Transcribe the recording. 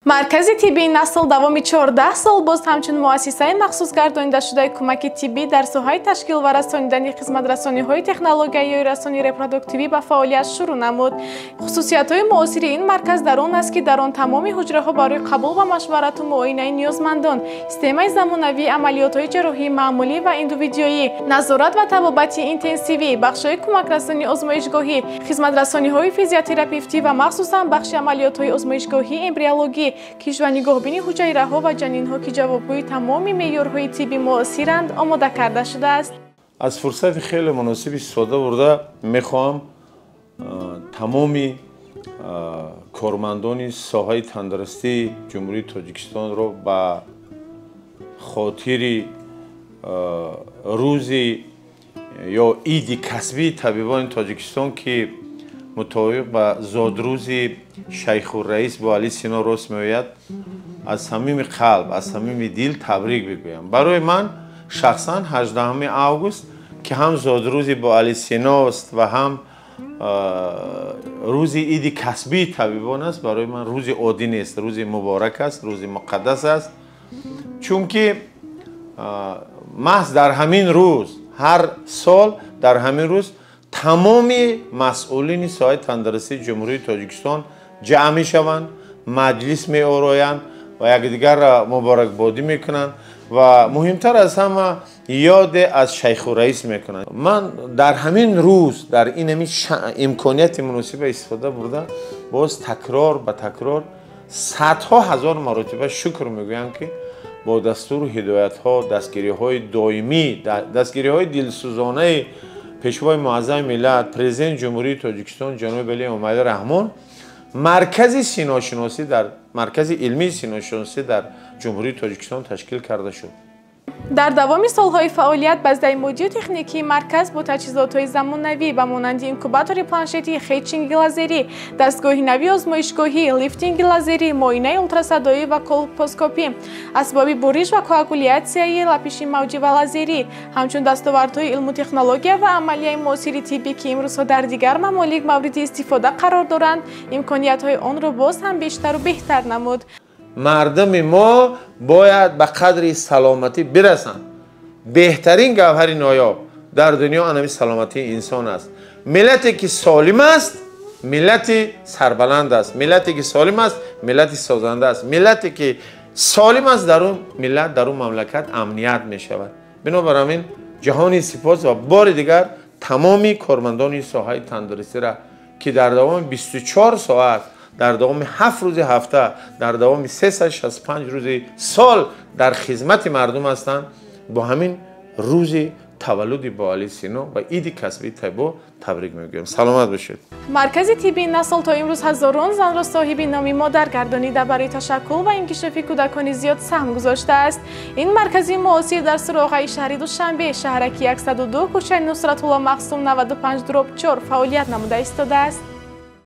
مرکز طبی نسل دوامی 14 سال باز همچون مؤسسه مخصوص گردانیده شده کمک طبی در ساحه تشکیل و رسانیدن خدمت‌رسانی‌های تکنولوژیایی و رسانه‌ای رپروداکتیوی به فعالیت شروع نمود. خصوصیت‌های مؤثر این مرکز در آن است که در آن تمام حجره‌ها برای قبول و مشورت و معاینه نیازمندان، سیستم زمانوی عملیات‌های جراحی معمولی و اندوویدیویی، نظارت و طبابت اینتنسیوی، بخش‌های کمک رسانی آزمایشگاهی، خدمت‌رسانی‌های فیزیوتراپیستی و مخصوصاً بخش عملیات‌های آزمایشگاهی امبریولوژی کیش و نگاهبینی حجیره‌ها و جنین‌ها که جوابگوی تمام معیارهای طبی معاصرند آماده کرده شده است. از فرصت خیلی مناسب استفاده برده میخوام تمامی کارمندان ساحه تندرستی جمهوری تاجیکستان را به خاطر روزی یا عید کسبی طبیبان تاجیکستان که مطابق با زادروز شیخ الرئیس با علی سینا راست میآید از صمیم قلب از صمیم دل تبریک بگویم. برای من شخصا 18 آگوست که هم زادروز با علی سینا است و هم روز عید کسبی طبیبان است، برای من روز عادی نیست، روز مبارک است، روز مقدس است، چون که محض در همین روز هر سال در همین روز تمام مسئولین ساحه تندرستی جمهوری تاجیکستان جمع می شوند، مجلس می آرایند و یکدیگر را مبارکبادی می کنند و مهمتر از همه یاد از شیخ الرئیس می کنند. من در همین روز در این امکانیت مناسب استفاده برده باز تکرار به تکرار صدها هزار مرتبه شکر می گویم که با دستور هدایت ها، دستگیری های دائمی، دستگیری های دلسوزانه پیشوای معظم ملت پرزیدنت جمهوری تاجیکستان جناب ولی امید رحمان مرکز سینه‌شناسی در مرکز علمی سینه‌شناسی در جمهوری تاجیکستان تشکیل کرده شد. در دوام سالهای فعالیت بازده مدی و تکنیکی مرکز با تجهیزات‌های زمانوی و مانند اینکوباتور پلانشتی، خیچینگ لازری، دستگاه نوی آزمایشگاهی، لیفتینگ لازری، معاینه اولتراسادایی و کولپوسکوپی، اسباب بریش و کوآگولیاسیای لپیشی موجی و لازری، همچون دستاوردهای علم و تکنولوژیا و عملیه معاصر طبی که امروزها در دیگر ممالک مورد استفاده قرار دارند، امکانیت‌های آن را باز هم بیشتر و بهتر نمود. مردم ما باید به قدر سلامتی برسند. بهترین گوهر نایاب در دنیا آنمی سلامتی انسان است. ملتی که سالم است ملتی سربلند است، ملتی که سالم است ملتی سازنده است، ملتی که سالم است در اون ملت در اون مملکت امنیت می شود. بنابراین جهانی سپاس و بار دیگر تمامی کارمندان ساحه تندرستی را که در دوام 24 ساعت در دوام 7 روز هفته در دوام 365 روز سال در خدمت مردم هستند، با همین روز تولد با علی سینا و عید کسبی طیبا تبریک میگویم. سلامت باشید. مرکز طبی نسل تا امروز هزاران زن را صاحب نام مادر گردانیده برای تشکل و انکشاف کودکان زیاد سهم گذاشته است. این مرکز معاصر در سراغ شهر دوشنبه شهرک 102 کوچه نصرت الله مقسوم 95/4 فعالیت نموده ایستاده است.